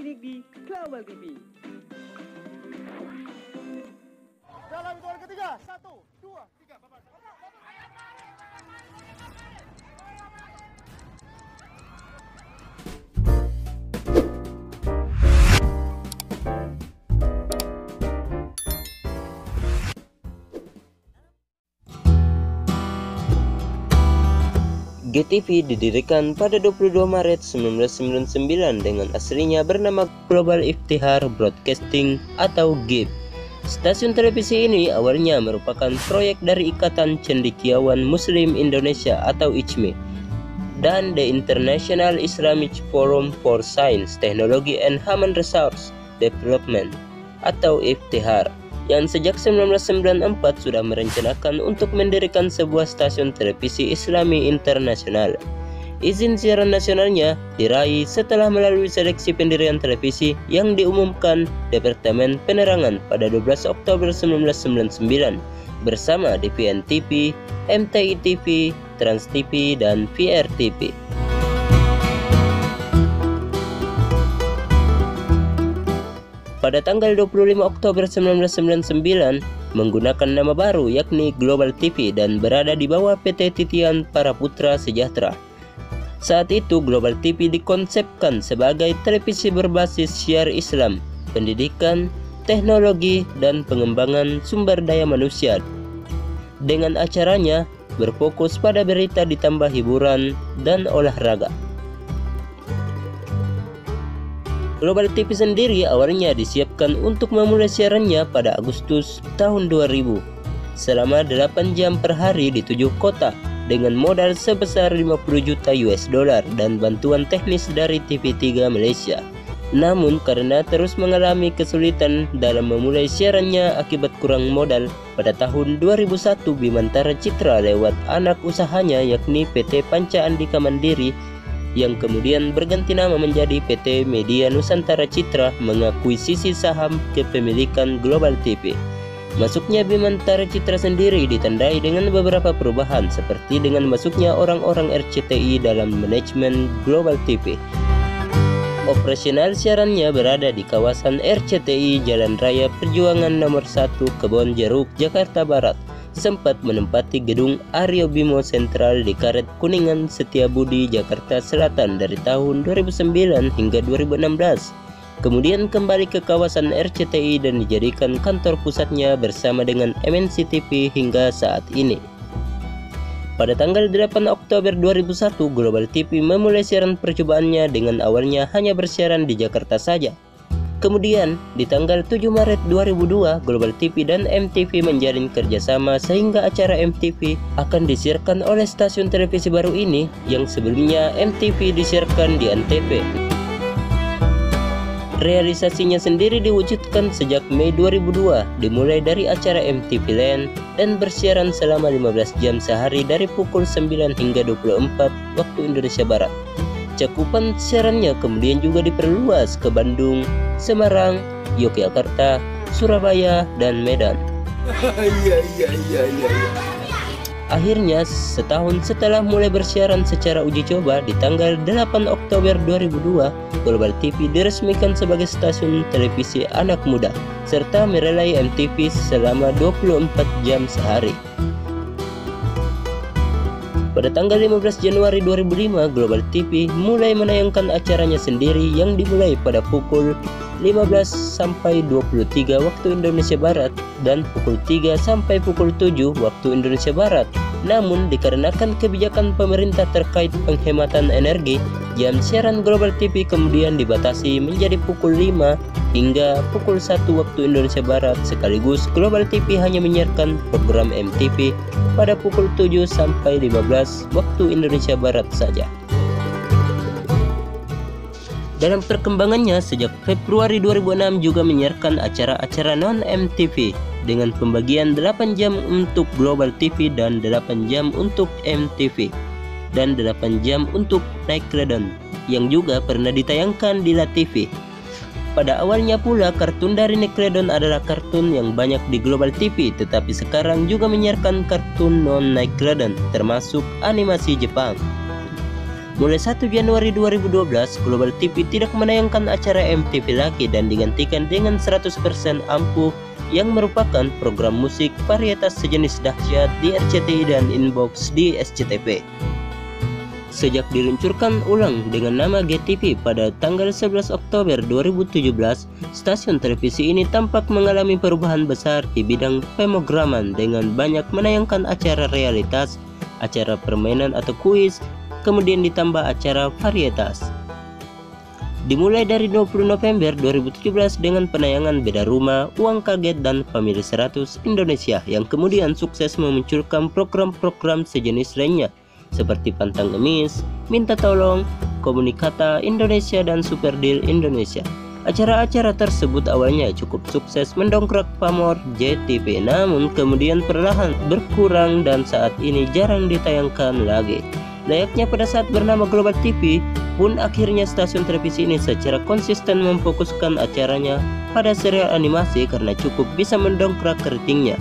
terkilik di Global TV. Dalam hitungan ketiga, 1, 2, 3, Bapak. GTV didirikan pada 22 Maret 1999 dengan aslinya bernama Global Iftihar Broadcasting atau GIB. Stasiun televisi ini awalnya merupakan proyek dari Ikatan Cendekiawan Muslim Indonesia atau ICMI dan The International Islamic Forum for Science, Technology and Human Resource Development atau Iftihar, yang sejak 1994 sudah merencanakan untuk mendirikan sebuah stasiun televisi Islami internasional. Izin siaran nasionalnya diraih setelah melalui seleksi pendirian televisi yang diumumkan Departemen Penerangan pada 12 Oktober 1999 bersama DVN TV, MTI TV, Trans TV, dan VRTV. Pada tanggal 25 Oktober 1999 menggunakan nama baru yakni Global TV dan berada di bawah PT Titian Para Putra Sejahtera. Saat itu Global TV dikonsepkan sebagai televisi berbasis syiar Islam, pendidikan, teknologi, dan pengembangan sumber daya manusia. Dengan acaranya berfokus pada berita ditambah hiburan dan olahraga. Global TV sendiri awalnya disiapkan untuk memulai siarannya pada Agustus tahun 2000 selama 8 jam per hari di 7 kota dengan modal sebesar 50 juta US dollar dan bantuan teknis dari TV3 Malaysia. Namun karena terus mengalami kesulitan dalam memulai siarannya akibat kurang modal, pada tahun 2001 Bimantara Citra lewat anak usahanya yakni PT Panca Andika Mandiri yang kemudian berganti nama menjadi PT Media Nusantara Citra mengakuisisi saham kepemilikan Global TV. Masuknya Bimantara Citra sendiri ditandai dengan beberapa perubahan seperti dengan masuknya orang-orang RCTI dalam manajemen Global TV. Operasional siarannya berada di kawasan RCTI Jalan Raya Perjuangan nomor 1 Kebon Jeruk, Jakarta Barat. Sempat menempati gedung Aryo Bimo Sentral di Karet Kuningan Setiabudi, Jakarta Selatan dari tahun 2009 hingga 2016. Kemudian kembali ke kawasan RCTI dan dijadikan kantor pusatnya bersama dengan MNC TV hingga saat ini. Pada tanggal 8 Oktober 2001, Global TV memulai siaran percobaannya dengan awalnya hanya bersiaran di Jakarta saja. Kemudian, di tanggal 7 Maret 2002, Global TV dan MTV menjalin kerjasama sehingga acara MTV akan disiarkan oleh stasiun televisi baru ini yang sebelumnya MTV disiarkan di Antv. Realisasinya sendiri diwujudkan sejak Mei 2002, dimulai dari acara MTV Land dan bersiaran selama 15 jam sehari dari pukul 9 hingga 24 waktu Indonesia Barat. Cakupan siarannya kemudian juga diperluas ke Bandung, Semarang, Yogyakarta, Surabaya, dan Medan. Akhirnya, setahun setelah mulai bersiaran secara uji coba di tanggal 8 Oktober 2002, Global TV diresmikan sebagai stasiun televisi anak muda, serta merelai MTV selama 24 jam sehari. Pada tanggal 15 Januari 2005, Global TV mulai menayangkan acaranya sendiri yang dimulai pada pukul 15 sampai 23 waktu Indonesia Barat dan pukul 3 sampai pukul 7 waktu Indonesia Barat. Namun dikarenakan kebijakan pemerintah terkait penghematan energi, jam siaran Global TV kemudian dibatasi menjadi pukul 5 hingga pukul 1 waktu Indonesia Barat. Sekaligus Global TV hanya menyiarkan program MTV pada pukul 7 sampai 15 waktu Indonesia Barat saja. Dalam perkembangannya, sejak Februari 2006 juga menyiarkan acara-acara non-MTV dengan pembagian 8 jam untuk Global TV dan 8 jam untuk MTV dan 8 jam untuk Nickelodeon yang juga pernah ditayangkan di LaTV. Pada awalnya pula kartun dari Nickelodeon adalah kartun yang banyak di Global TV, tetapi sekarang juga menyiarkan kartun non-Nickelodeon termasuk animasi Jepang. Mulai 1 Januari 2012, Global TV tidak menayangkan acara MTV lagi dan digantikan dengan 100% Ampuh yang merupakan program musik varietas sejenis dahsyat di RCTI dan Inbox di SCTV. Sejak diluncurkan ulang dengan nama GTV pada tanggal 11 Oktober 2017, stasiun televisi ini tampak mengalami perubahan besar di bidang pemrograman dengan banyak menayangkan acara realitas, acara permainan atau kuis, kemudian ditambah acara varietas. Dimulai dari 20 November 2017 dengan penayangan Beda Rumah, Uang Kaget, dan Family 100 Indonesia yang kemudian sukses memunculkan program-program sejenis lainnya seperti Pantang Ngemis, Minta Tolong, Komunikata Indonesia, dan Super Deal Indonesia. Acara-acara tersebut awalnya cukup sukses mendongkrak pamor JTV, namun kemudian perlahan berkurang dan saat ini jarang ditayangkan lagi. Layaknya pada saat bernama Global TV pun akhirnya stasiun televisi ini secara konsisten memfokuskan acaranya pada serial animasi karena cukup bisa mendongkrak ratingnya.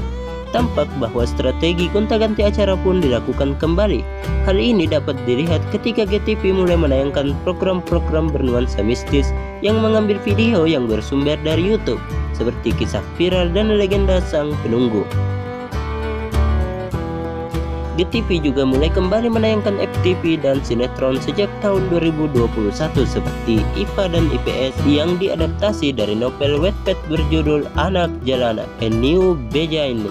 Tampak bahwa strategi gonta-ganti acara pun dilakukan kembali. Hal ini dapat dilihat ketika GTV mulai menayangkan program-program bernuansa mistis yang mengambil video yang bersumber dari YouTube, seperti Kisah Viral dan Legenda Sang Penunggu. GTV juga mulai kembali menayangkan FTV dan sinetron sejak tahun 2021 seperti IPA dan IPS yang diadaptasi dari novel Wattpad berjudul Anak Jalanan, A New Beginning,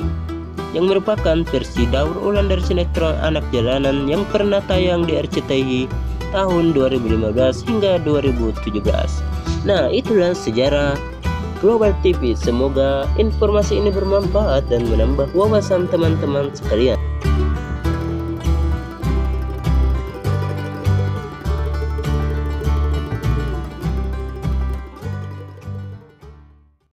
yang merupakan versi daur ulang dari sinetron Anak Jalanan yang pernah tayang di RCTI tahun 2015 hingga 2017. Nah, itulah sejarah Global TV. Semoga informasi ini bermanfaat dan menambah wawasan teman-teman sekalian.